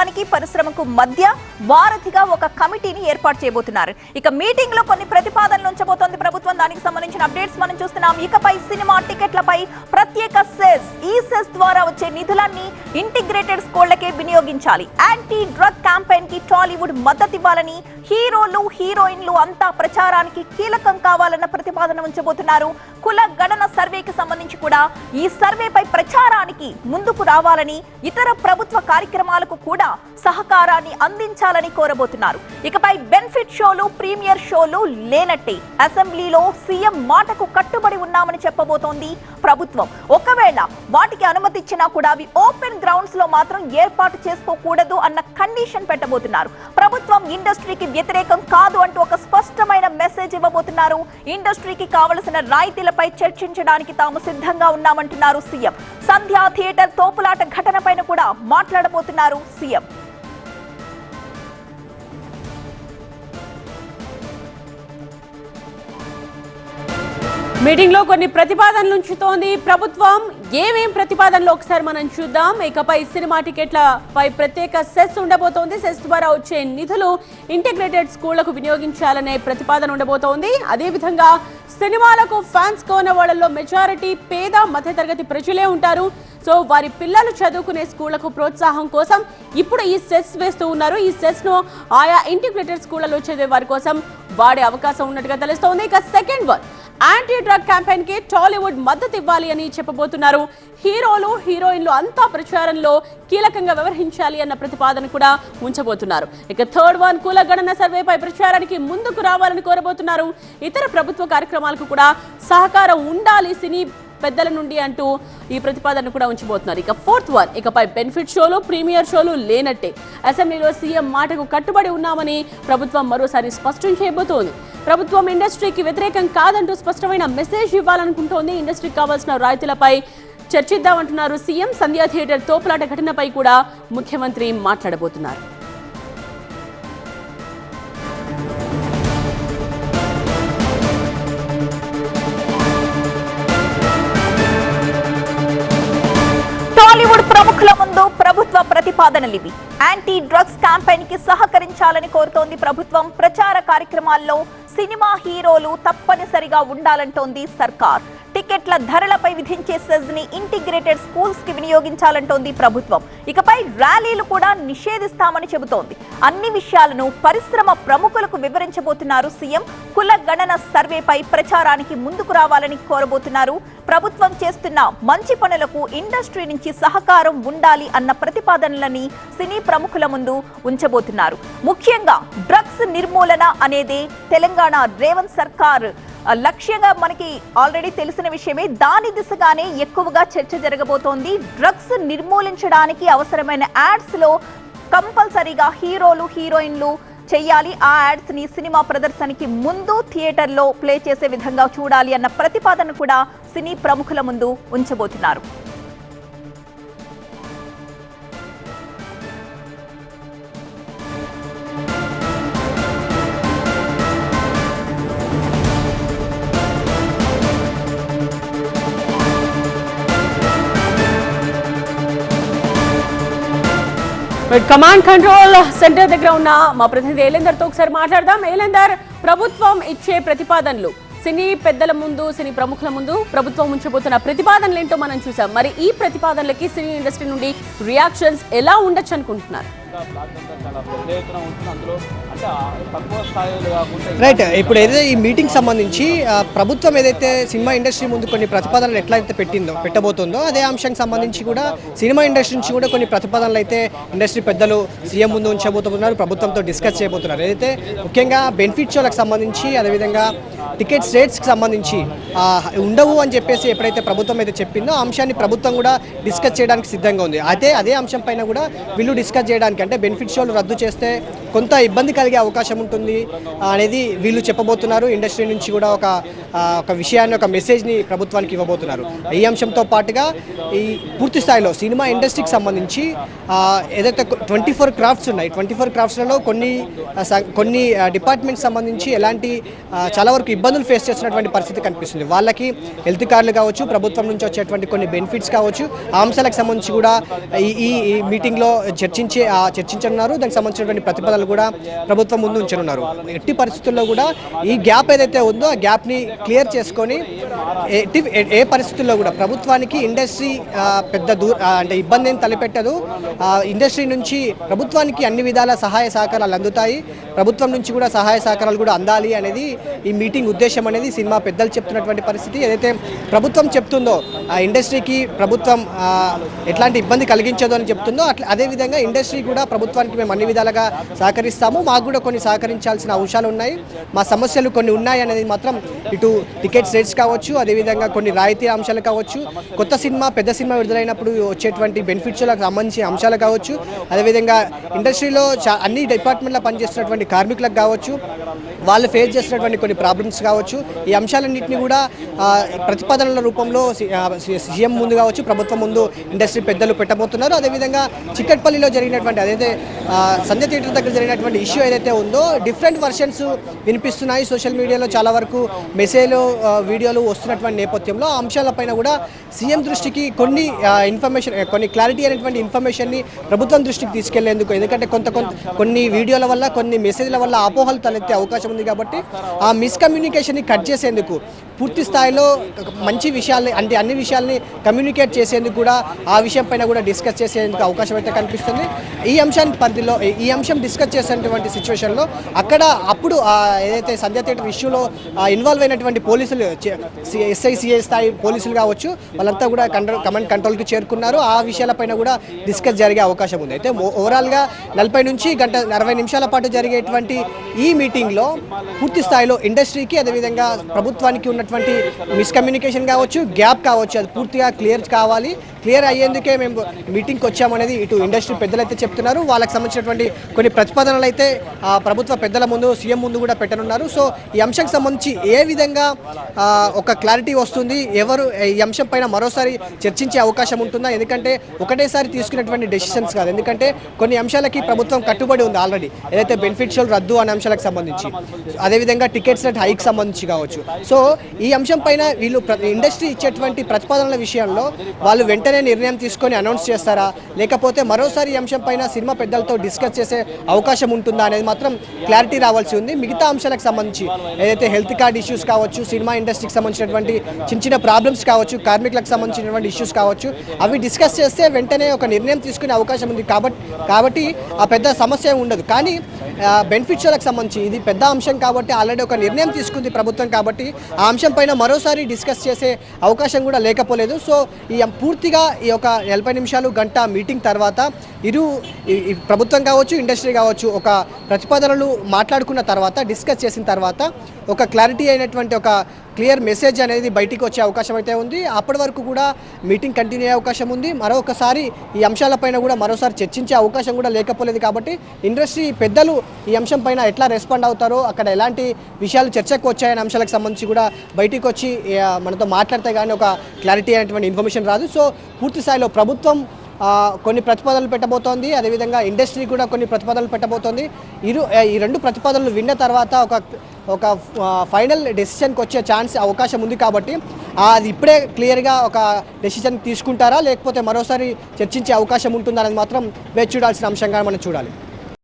ప్రభుత్వానికి పరిశ్రమకు మధ్య వారధిగా ఒక కమిటీని ఏర్పాటు చేయబోతున్నారు. ఇక మీటింగ్ లో కొన్ని ప్రతిపాదనలు ఉంచబోతోంది ప్రభుత్వం. దానికి సంబంధించిన అప్డేట్స్ మనం చూస్తున్నాం. ఇకపై సినిమా టికెట్లపై ప్రత్యేక సెస్, ఈ సెస్ ద్వారా వచ్చే నిధులన్నీ ఇంటిగ్రేటెడ్ స్కూళ్లకే వినియోగించాలి. యాంటీ డ్రగ్ క్యాంపెయిన్ కి టాలీవుడ్ మద్దతు ఇవ్వాలని, హీరోలు హీరోయిన్లు అంతా ప్రచారానికి కీలకం కావాలన్న ప్రతిపాదన ఉంచబోతున్నారు. కుల గణన సర్వేకి సంబంధించి కూడా ఈ సర్వేపై ప్రచారానికి ముందుకు రావాలని, ఇతర ప్రభుత్వ కార్యక్రమాలకు కూడా సహకారాన్ని అందించాలని కోరబోతున్నారు. ఇకపై బెనిఫిట్ షోలు, ప్రీమియర్ షోలు లేనట్టే. అసెంబ్లీలో సీఎం మాటకు కట్టుబడి ఉన్నామని చెప్పబోతోంది ప్రభుత్వం. ఒకవేళ వాటికి అనుమతి ఇచ్చినా కూడా అవి ఓపెన్ గ్రౌండ్స్ లో మాత్రం ఏర్పాటు చేసుకోకూడదు అన్న కండిషన్ పెట్టబోతున్నారు. ప్రభుత్వం ఇండస్ట్రీకి వ్యతిరేకం కాదు అంటూ ఒక స్పష్టమైన మెసేజ్ ఇవ్వబోతున్నారు. ఇండస్ట్రీకి కావలసిన రాయితీలపై చర్చించడానికి తాము సిద్ధంగా ఉన్నామంటున్నారు సీఎం. సంధ్యా థియేటర్ తోపులాట ఘటనపైన కూడా మాట్లాడబోతున్నారు సీఎం. మీటింగ్ లో కొన్ని ప్రతిపాదనలు ఉంచుతోంది ప్రభుత్వం. ఏమేం ప్రతిపాదనలు ఒకసారి మనం చూద్దాం. ఇకపై సినిమా టికెట్లపై ప్రత్యేక సెస్ ఉండబోతోంది. సెస్ ద్వారా వచ్చే నిధులు ఇంటిగ్రేటెడ్ స్కూళ్లకు వినియోగించాలనే ప్రతిపాదన ఉండబోతోంది. అదేవిధంగా సినిమాలకు ఫ్యాన్స్ కోన వాళ్ళలో మెజారిటీ పేద మధ్యతరగతి ప్రజలే ఉంటారు. సో వారి పిల్లలు చదువుకునే స్కూళ్లకు ప్రోత్సాహం కోసం ఇప్పుడు ఈ సెస్ వేస్తూ ఉన్నారు. ఈ సెస్ ను ఆయా ఇంటిగ్రేటెడ్ స్కూళ్లలో చదివే వారి కోసం వాడే అవకాశం ఉన్నట్టుగా తెలుస్తోంది. ఇక second one, anti drug campaign కి టాలీవుడ్ మద్దతు ఇవ్వాలి అని చెప్పబోతున్నారు. హీరోలు హీరోయిన్లు అంతా ప్రచారంలో కీలకంగా వ్యవహరించాలి అన్న ప్రతిపాదన కూడా ఉంచబోతున్నారు. ఇక థర్డ్ వన్, కుల గణన సర్వేపై ప్రచారానికి ముందుకు రావాలని కోరబోతున్నారు. ఇతర ప్రభుత్వ కార్యక్రమాలకు కూడా సహకారం ఉండాలి సినీ పెద్దల నుండి అంటూ ఈ ప్రతిపాదన కూడా ఉంచబోతున్నారు. ఇక ఫోర్త్ వన్, ఇకపై బెనిఫిట్ షోలు, ప్రీమియర్ షోలు లేనట్టే. అసెంబ్లీలో సీఎం మాటకు కట్టుబడి ఉన్నామని ప్రభుత్వం మరోసారి స్పష్టం చేయబోతోంది. ప్రభుత్వం ఇండస్ట్రీకి వ్యతిరేకం కాదంటూ స్పష్టమైన మెసేజ్ ఇవ్వాలనుకుంటోంది. ఇండస్ట్రీకి కావాల్సిన రాయితీలపై చర్చిద్దామంటున్నారు సీఎం. సంధ్యా థియేటర్ తోపులాట ఘటనపై కూడా ముఖ్యమంత్రి మాట్లాడబోతున్నారు. టాలీవుడ్ ప్రముఖుల ముందు ప్రభుత్వ ప్రతిపాదనలు ఇవి. యాంటీ డ్రగ్స్ క్యాంపెయిన్ కి సహకరించాలని కోరుతోంది ప్రభుత్వం. ప్రచార కార్యక్రమాల్లో సినిమా హీరోలు తప్పనిసరిగా ఉండాలంటోంది సర్కార్. టికెట్ల ధరలపై విధించే సెస్ ని ఇంటిగ్రేటెడ్ స్కూల్స్ కి వినియోగించాలంటోంది ప్రభుత్వం. ఇకపై ర్యాలీలు కూడా నిషేధిస్తామని చెబుతోంది. అన్ని విషయాలను పరిశ్రమ ప్రముఖులకు వివరించబోతున్నారు సీఎం. కుల గణన సర్వేపై ప్రచారానికి ముందుకు రావాలని కోరబోతున్నారు. ప్రభుత్వం చేస్తున్న మంచి పనులకు ఇండస్ట్రీ నుంచి సహకారం ఉండాలి అన్న ప్రతిపాదనలని సినీ ప్రముఖుల ముందు ఉంచబోతున్నారు. ముఖ్యంగా డ్రగ్స్ నిర్మూలన అనేదే తెలంగాణ రేవంత్ సర్కార్ లక్ష్యంగా మనకి ఆల్రెడీ తెలిసిన విషయమే. దాని దిశగానే ఎక్కువగా చర్చ జరగబోతోంది. డ్రగ్స్ నిర్మూలించడానికి అవసరమైన యాడ్స్ లో కంపల్సరీగా హీరోలు హీరోయిన్లు చెయ్యాలి. ఆ యాడ్స్ ని సినిమా ప్రదర్శనకి ముందు థియేటర్లో ప్లే చేసే విధంగా చూడాలి అన్న ప్రతిపాదన కూడా సినీ ప్రముఖుల ముందు ఉంచబోతున్నారు. కమాండ్ కంట్రోల్ సెంటర్ దగ్గర ఉన్న మా ప్రతినిధి ఏలేందర్ తో ఒకసారి మాట్లాడదాం. ఏలేందర్, ప్రభుత్వం ఇచ్చే ప్రతిపాదనలు సినీ పెద్దల ముందు, సినీ ప్రముఖుల ముందు ప్రభుత్వం ఉంచబోతున్న ప్రతిపాదనలు ఏంటో మనం చూసాం. మరి ఈ ప్రతిపాదనలకి సినీ ఇండస్ట్రీ నుండి రియాక్షన్స్ ఎలా ఉండొచ్చు అనుకుంటున్నారు? రైట్, ఇప్పుడు ఏదైతే ఈ మీటింగ్ సంబంధించి ప్రభుత్వం ఏదైతే సినిమా ఇండస్ట్రీ ముందు కొన్ని ప్రతిపాదనలు ఎట్లయితే పెట్టబోతుందో అదే అంశానికి సంబంధించి కూడా సినిమా ఇండస్ట్రీ నుంచి కూడా కొన్ని ప్రతిపాదనలు అయితే ఇండస్ట్రీ పెద్దలు సీఎం ముందు ఉంచబోతున్నారు, ప్రభుత్వంతో డిస్కస్ చేయబోతున్నారు. ఏదైతే ముఖ్యంగా బెనిఫిట్ షోలకు సంబంధించి, అదేవిధంగా టికెట్స్ రేట్స్కి సంబంధించి ఉండవు అని చెప్పేసి ఎప్పుడైతే ప్రభుత్వం అయితే చెప్పిందో ఆ అంశాన్ని ప్రభుత్వం కూడా డిస్కస్ చేయడానికి సిద్ధంగా ఉంది. అయితే అదే అంశం పైన కూడా వీళ్ళు డిస్కస్ చేయడానికి, అంటే బెనిఫిట్ షోలు రద్దు చేస్తే కొంత ఇబ్బంది కలిగే అవకాశం ఉంటుంది అనేది వీళ్ళు చెప్పబోతున్నారు. ఇండస్ట్రీ నుంచి కూడా ఒక ఒక విషయాన్ని, ఒక మెసేజ్ని ప్రభుత్వానికి ఇవ్వబోతున్నారు. ఈ అంశంతో పాటుగా ఈ పూర్తి స్థాయిలో సినిమా ఇండస్ట్రీకి సంబంధించి ఏదైతే 24 క్రాఫ్ట్స్ ఉన్నాయి, 24 క్రాఫ్ట్స్లలో కొన్ని డిపార్ట్మెంట్స్ సంబంధించి ఎలాంటి చాలా వరకు ఇబ్బందులు ఫేస్ చేస్తున్నటువంటి పరిస్థితి కనిపిస్తుంది. వాళ్ళకి హెల్త్ కార్డులు కావచ్చు, ప్రభుత్వం నుంచి వచ్చేటువంటి కొన్ని బెనిఫిట్స్ కావచ్చు, ఆ అంశాలకు సంబంధించి కూడా ఈ మీటింగ్లో చర్చించనున్నారు. దానికి సంబంధించినటువంటి ప్రతిపాదనలు కూడా ప్రభుత్వం ముందు ఉంచనున్నారు. ఎట్టి పరిస్థితుల్లో కూడా ఈ గ్యాప్ ఏదైతే ఉందో ఆ గ్యాప్ని క్లియర్ చేసుకొని ఏ పరిస్థితుల్లో కూడా ప్రభుత్వానికి ఇండస్ట్రీ పెద్ద అంటే ఇబ్బంది ఏం తలపెట్టదు. ఇండస్ట్రీ నుంచి ప్రభుత్వానికి అన్ని విధాల సహాయ సహకారాలు అందుతాయి. ప్రభుత్వం నుంచి కూడా సహాయ సహకారాలు కూడా అందాలి అనేది ఈ మీటింగ్ ఉద్దేశం అనేది సినిమా పెద్దలు చెప్తున్నటువంటి పరిస్థితి. ఏదైతే ప్రభుత్వం చెప్తుందో ఆ ఇండస్ట్రీకి ప్రభుత్వం ఎట్లాంటి ఇబ్బంది కలిగించదు అని చెప్తుందో అదేవిధంగా ఇండస్ట్రీ కూడా ప్రభుత్వానికి మేము అన్ని విధాలుగా సహకరిస్తాము, మాకు కూడా కొన్ని సహకరించాల్సిన అంశాలు ఉన్నాయి, మా సమస్యలు కొన్ని ఉన్నాయి అనేది మాత్రం ఇటు టికెట్స్ రేట్స్ కావచ్చు, అదేవిధంగా కొన్ని రాయితీ అంశాలు కావచ్చు, కొత్త సినిమా పెద్ద సినిమా విడుదలైనప్పుడు వచ్చేటువంటి బెనిఫిట్స్లకు సంబంధించి అంశాలు కావచ్చు, అదేవిధంగా ఇండస్ట్రీలో అన్ని డిపార్ట్మెంట్లో పనిచేస్తున్నటువంటి కార్మికులకు కావచ్చు, వాళ్ళు ఫేస్ చేస్తున్నటువంటి కొన్ని ప్రాబ్లమ్స్ కావచ్చు, ఈ అంశాలన్నింటినీ కూడా ప్రతిపాదనల రూపంలో సీఎం ముందు కావచ్చు, ప్రభుత్వం ముందు ఇండస్ట్రీ పెద్దలు పెట్టబోతున్నారు. అదేవిధంగా చిక్కట్పల్లిలో జరిగినటువంటి అదైతే సంధ్య థియేటర్ దగ్గర జరిగినటువంటి ఇష్యూ ఏదైతే ఉందో డిఫరెంట్ వర్షన్స్ వినిపిస్తున్నాయి. సోషల్ మీడియాలో చాలా వరకు మెసేజ్లు వీడియోలు వస్తున్నటువంటి నేపథ్యంలో ఆ అంశాలపైన కూడా సీఎం దృష్టికి కొన్ని క్లారిటీ అనేటువంటి ఇన్ఫర్మేషన్ని ప్రభుత్వం దృష్టికి తీసుకెళ్లేందుకు, ఎందుకంటే కొన్ని వీడియోల వల్ల కొన్ని మెసేజ్ల వల్ల అపోహలు తలెత్తే అవకాశం ఉంది కాబట్టి ఆ మిస్కమ్యూనికేషన్ని కట్ చేసేందుకు పూర్తి స్థాయిలో మంచి విషయాల్ని అంటే అన్ని విషయాల్ని కమ్యూనికేట్ చేసేందుకు కూడా ఆ విషయం పైన కూడా డిస్కస్ చేసేందుకు అవకాశం అయితే కనిపిస్తుంది. ఈ అంశాన్ని పరిధిలో ఈ అంశం డిస్కస్ చేసేటువంటి సిచ్యువేషన్లో అప్పుడు ఏదైతే సంధ్య థియేటర్ ఇష్యూలో ఇన్వాల్వ్ అయినటువంటి పోలీసులు ఎస్ఐ స్థాయి పోలీసులు కావచ్చు, వాళ్ళంతా కూడా కమాండ్ కంట్రోల్కి చేరుకున్నారు. ఆ విషయాలపైన కూడా డిస్కస్ జరిగే అవకాశం ఉంది. అయితే ఓవరాల్గా 40 నుంచి 40 నిమిషాల పాటు జరిగేటువంటి ఈ మీటింగ్లో పూర్తి స్థాయిలో ఇండస్ట్రీకి అదేవిధంగా ప్రభుత్వానికి ఉన్నటువంటి మిస్కమ్యూనికేషన్ కావచ్చు, గ్యాప్ కావచ్చు, అది పూర్తిగా క్లియర్ అయ్యేందుకే మేము మీటింగ్కి వచ్చామనేది ఇటు ఇండస్ట్రీ పెద్దలు అయితే చెప్తున్నారు. వాళ్ళకి సంబంధించినటువంటి కొన్ని ప్రతిపాదనలు అయితే ప్రభుత్వ పెద్దల ముందు సీఎం ముందు కూడా పెట్టనున్నారు. సో ఈ అంశానికి సంబంధించి ఏ విధంగా ఒక క్లారిటీ వస్తుంది, ఎవరు ఈ అంశం పైన మరోసారి చర్చించే అవకాశం ఉంటుందా, ఎందుకంటే ఒకటేసారి తీసుకున్నటువంటి డెసిషన్స్ కాదు, ఎందుకంటే కొన్ని అంశాలకి ప్రభుత్వం కట్టుబడి ఉంది ఆల్రెడీ, ఏదైతే బెనిఫిట్షియల్ రద్దు అనే అంశాలకు సంబంధించి, అదేవిధంగా టికెట్స్ రేట్ హైక్ సంబంధించి కావచ్చు. సో ఈ అంశం పైన వీళ్ళు ఇండస్ట్రీ ఇచ్చేటువంటి ప్రతిపాదనల విషయంలో వాళ్ళు వెంటనే నిర్ణయం తీసుకొని అనౌన్స్ చేస్తారా, లేకపోతే మరోసారి ఈ అంశం పైన సినిమా పెద్దలతో డిస్కస్ చేసే అవకాశం ఉంటుందా అనేది మాత్రం క్లారిటీ రావాల్సి ఉంది. మిగతా అంశాలకు సంబంధించి ఏదైతే హెల్త్ కార్డ్ ఇష్యూస్ కావచ్చు, సినిమా ఇండస్ట్రీకి సంబంధించినటువంటి చిన్న ప్రాబ్లమ్స్ కావచ్చు, కార్మికులకు సంబంధించినటువంటి ఇష్యూస్ కావచ్చు, అవి డిస్కస్ చేస్తే వెంటనే ఒక నిర్ణయం తీసుకునే అవకాశం ఉంది. కాబట్టి ఆ పెద్ద సమస్య ఉండదు. కానీ బెనిఫిట్స్లకు సంబంధించి ఇది పెద్ద అంశం కాబట్టి ఆల్రెడీ ఒక నిర్ణయం తీసుకుంది ప్రభుత్వం కాబట్టి ఆ అంశం పైన మరోసారి డిస్కస్ చేసే అవకాశం కూడా లేకపోలేదు. సో ఈ పూర్తిగా ఈ ఒక 40 నిమిషాలు గంట మీటింగ్ తర్వాత ప్రభుత్వం కావచ్చు, ఇండస్ట్రీ కావచ్చు, ఒక ప్రతిపాదనలు మాట్లాడుకున్న తర్వాత డిస్కస్ చేసిన తర్వాత ఒక క్లారిటీ అయినటువంటి ఒక క్లియర్ మెసేజ్ అనేది బయటికి వచ్చే అవకాశం అయితే ఉంది. అప్పటి వరకు కూడా మీటింగ్ కంటిన్యూ అయ్యే అవకాశం ఉంది. మరొకసారి ఈ అంశాలపైన కూడా మరోసారి చర్చించే అవకాశం కూడా లేకపోలేదు. కాబట్టి ఇండస్ట్రీ పెద్దలు ఈ అంశం పైన ఎట్లా రెస్పాండ్ అవుతారో, అక్కడ ఎలాంటి విషయాలు చర్చకు వచ్చాయనే అంశాలకు సంబంధించి కూడా బయటికి వచ్చి మనతో మాట్లాడితే కానీ ఒక క్లారిటీ అయినటువంటి ఇన్ఫర్మేషన్ రాదు. సో పూర్తి స్థాయిలో ప్రభుత్వం కొన్ని ప్రతిపాదనలు పెట్టబోతోంది, అదేవిధంగా ఇండస్ట్రీ కూడా కొన్ని ప్రతిపాదనలు పెట్టబోతోంది. ఈ రెండు ప్రతిపాదనలు విన్న తర్వాత ఒక ఫైనల్ డెసిషన్కి వచ్చే అవకాశం ఉంది. కాబట్టి అది ఇప్పుడే క్లియర్గా ఒక డెసిషన్ తీసుకుంటారా, లేకపోతే మరోసారి చర్చించే అవకాశం ఉంటుందా అనేది మాత్రం వేచి చూడాల్సిన అంశంగా మనం చూడాలి.